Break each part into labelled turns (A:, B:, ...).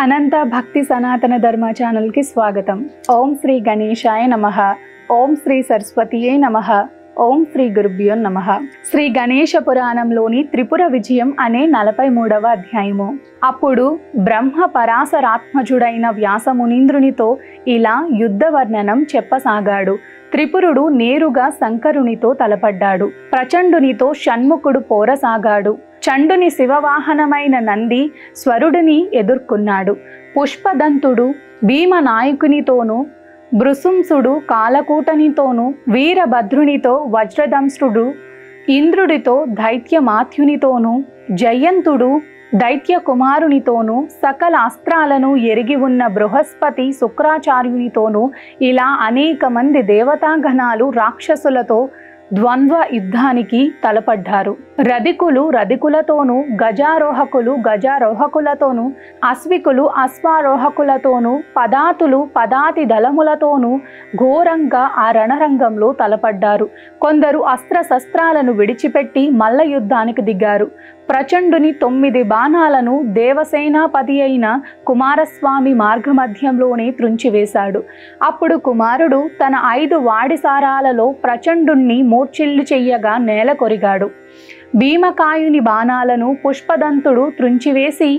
A: అనంత భక్తి సనాతన ధర్మ ఛానల్కి స్వాగతం. ఓం శ్రీ గణేశాయ నమః. ఓం శ్రీ సరస్వతియే నమః. ఓం శ్రీ గురుభ్యో నమః. శ్రీ గణేశ పురాణంలోని త్రిపుర విజయం అనే 43వ అధ్యాయము. అప్పుడు బ్రహ్మ పరాశరాత్మజుడైన వ్యాసమునీంద్రునితో ఇలా యుద్ధ వర్ణనం చెప్పసాగాడు. త్రిపురుడు నేరుగా శంకరునితో తలపడ్డాడు. ప్రచండునితో షణ్ముఖుడు పోరసాగాడు. చండుని శివవాహనమైన నంది స్వరుడిని ఎదుర్కొన్నాడు. పుష్పదంతుడు భీమనాయకునితోనూ, భృశంసుడు కాలకూటనితోనూ, వీరభద్రునితో వజ్రదంష్ట్రుడు ఇంద్రుడితో దైత్యమాత్యునితోనూ, జయంతుడు దైత్య కుమారునితోనూ, సకల అస్త్రాలను ఎరిగి ఉన్న బృహస్పతి శుక్రాచార్యునితోనూ ఇలా అనేక మంది దేవతాగణాలు రాక్షసులతో ద్వంద్వ యుద్ధానికి తలపడ్డారు. రధికులు రధికులతోనూ, గజారోహకులు గజారోహకులతోనూ, అశ్వికులు అశ్వారోహకులతోనూ, పదాతులు పదాతి దళములతోనూ ఘోరంగా ఆ రణరంగంలో తలపడ్డారు. కొందరు అస్త్రశస్త్రాలను విడిచిపెట్టి మల్ల యుద్ధానికి దిగారు. ప్రచండుని 9 బాణాలను దేవసేనాపతి అయిన కుమారస్వామి మార్గమధ్యంలోనే త్రుంచివేశాడు. అప్పుడు కుమారుడు తన 5 వాడిసారాలలో ప్రచండుణ్ణి మూర్ఛిల్లు చెయ్యగా నేల కొరిగాడు. భీమకాయుని బాణాలను పుష్పదంతుడు త్రుంచివేసి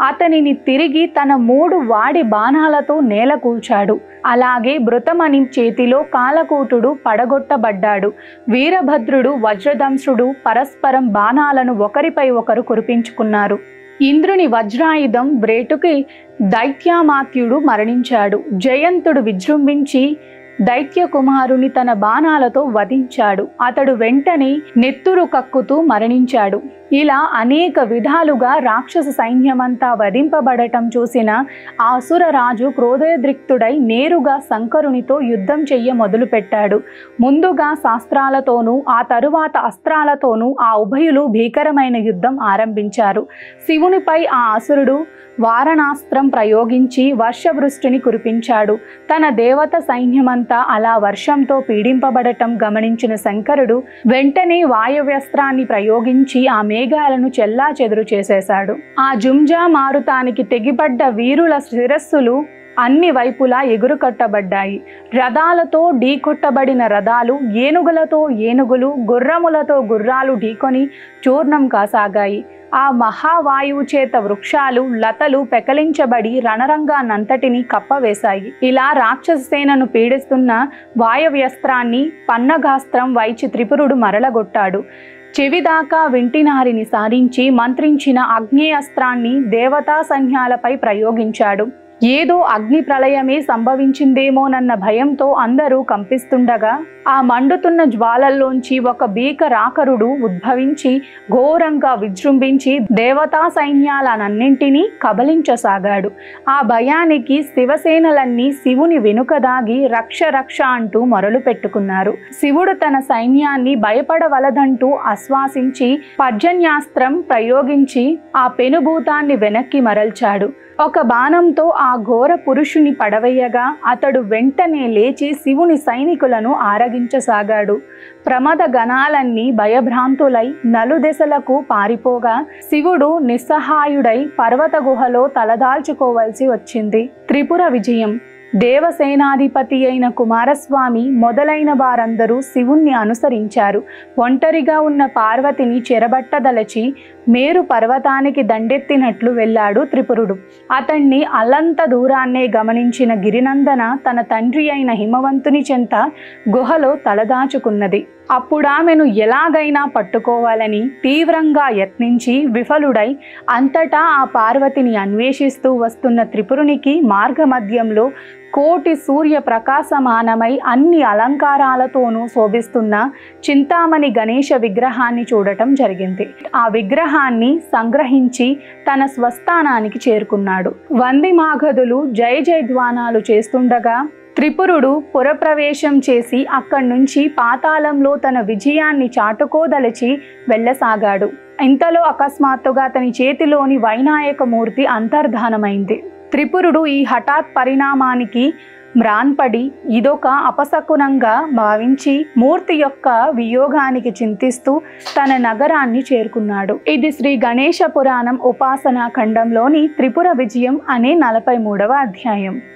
A: అతనిని తిరిగి తన 3 వాడి బాణాలతో నేల కూల్చాడు. అలాగే భృతమణి చేతిలో కాలకూటుడు పడగొట్టబడ్డాడు. వీరభద్రుడు వజ్రదంష్ట్రుడు పరస్పరం బాణాలను ఒకరిపై ఒకరు కురిపించుకున్నారు. ఇంద్రుని వజ్రాయుధం వ్రేటుకి దైత్యమాత్యుడు మరణించాడు. జయంతుడు విజృంభించి దైత్య కుమారుని తన బాణాలతో వధించాడు. అతడు వెంటనే నెత్తురు కక్కుతూ మరణించాడు. ఇలా అనేక విధాలుగా రాక్షస సైన్యమంతా వధింపబడటం చూసిన ఆసురరాజు క్రోధోద్రిక్తుడై నేరుగా శంకరునితో యుద్ధం చెయ్య మొదలుపెట్టాడు. ముందుగా శాస్త్రాలతోనూ ఆ తరువాత అస్త్రాలతోనూ ఆ ఉభయులు భీకరమైన యుద్ధం ఆరంభించారు. శివునిపై ఆ అసురుడు వారణాస్త్రం ప్రయోగించి వర్షవృష్టిని కురిపించాడు. తన దేవత సైన్యమంతా అలా వర్షంతో పీడింపబడటం గమనించిన శంకరుడు వెంటనే వాయవ్యస్త్రాన్ని ప్రయోగించి ఆ మేఘాలను చెల్లా చెదురు చేసేశాడు. ఆ జుంజా మారుతానికి తెగిపడ్డ వీరుల శిరస్సులు అన్ని వైపులా ఎగురుకట్టబడ్డాయి. రథాలతో ఢీకొట్టబడిన రథాలు, ఏనుగులతో ఏనుగులు, గుర్రములతో గుర్రాలు ఢీకొని చూర్ణం కాసాగాయి. ఆ మహావాయువు చేత వృక్షాలు లతలు పెకలించబడి రణరంగాన్నంతటినీ కప్పవేశాయి. ఇలా రాక్షస సేనను పీడిస్తున్న వాయవ్యస్త్రాన్ని పన్నగాస్త్రం వైచి త్రిపురుడు మరలగొట్టాడు. చెవిదాకా వింటినారిని సారించి మంత్రించిన అగ్నేయాస్త్రాన్ని దేవతా సైన్యాలపై ప్రయోగించాడు. ఏదో అగ్ని ప్రళయమే సంభవించిందేమోనన్న భయంతో అందరూ కంపిస్తుండగా ఆ మండుతున్న జ్వాలల్లోంచి ఒక భీకరాకరుడు ఉద్భవించి ఘోరంగా విజృంభించి దేవతా సైన్యాలనన్నింటినీ కబలించసాగాడు. ఆ భయానికి శివసేనలన్నీ శివుని వెనుక దాగి రక్ష రక్ష అంటూ మొరలు పెట్టుకున్నారు. శివుడు తన సైన్యాన్ని భయపడవలదంటూ ఆశ్వాసించి పర్జన్యాస్త్రం ప్రయోగించి ఆ పెనుభూతాన్ని వెనక్కి మరల్చాడు. ఒక బాణంతో ఆ ఘోర పురుషుని పడవేయగా అతడు వెంటనే లేచి శివుని సైనికులను ఆరగించసాగాడు. ప్రమద గణాలన్నీ భయభ్రాంతులై నలుదెసలకు పారిపోగా శివుడు నిస్సహాయుడై పర్వత గుహలో తలదాల్చుకోవలసి వచ్చింది. త్రిపుర విజయం. దేవసేనాధిపతి అయిన కుమారస్వామి మొదలైన వారందరూ శివుణ్ణి అనుసరించారు. ఒంటరిగా ఉన్న పార్వతిని చెరబట్టదలచి మేరు పర్వతానికి దండెత్తినట్లు వెళ్ళాడు త్రిపురుడు. అతన్ని అల్లంత దూరాన్నే గమనించిన గిరినందన తన తండ్రి అయిన హిమవంతుని చెంత గుహలో తలదాచుకున్నది. అప్పుడామెను ఎలాగైనా పట్టుకోవాలని తీవ్రంగా యత్నించి విఫలుడై అంతటా ఆ పార్వతిని అన్వేషిస్తూ వస్తున్న త్రిపురునికి మార్గమధ్యంలో కోటి సూర్య ప్రకాశమానమై అన్ని అలంకారాలతోనూ శోభిస్తున్న చింతామణి గణేశ విగ్రహాన్ని చూడటం జరిగింది. ఆ విగ్రహాన్ని సంగ్రహించి తన స్వస్థానానికి చేరుకున్నాడు. వందిమాగధులు జయ జయధ్వానాలు చేస్తుండగా త్రిపురుడు పురప్రవేశం చేసి అక్కడి నుంచి పాతాళంలో తన విజయాన్ని చాటుకోదలచి వెళ్ళసాగాడు. ఇంతలో అకస్మాత్తుగా అతని చేతిలోని వైనాయక మూర్తి అంతర్ధానమైంది. త్రిపురుడు ఈ హఠాత్ పరిణామానికి మ్రాన్పడి ఇదొక అపశకునంగా భావించి మూర్తి యొక్క వియోగానికి చింతిస్తూ తన నగరాన్ని చేరుకున్నాడు. ఇది శ్రీ గణేశ పురాణం ఉపాసనా ఖండంలోని త్రిపుర విజయం అనే 43వ అధ్యాయం.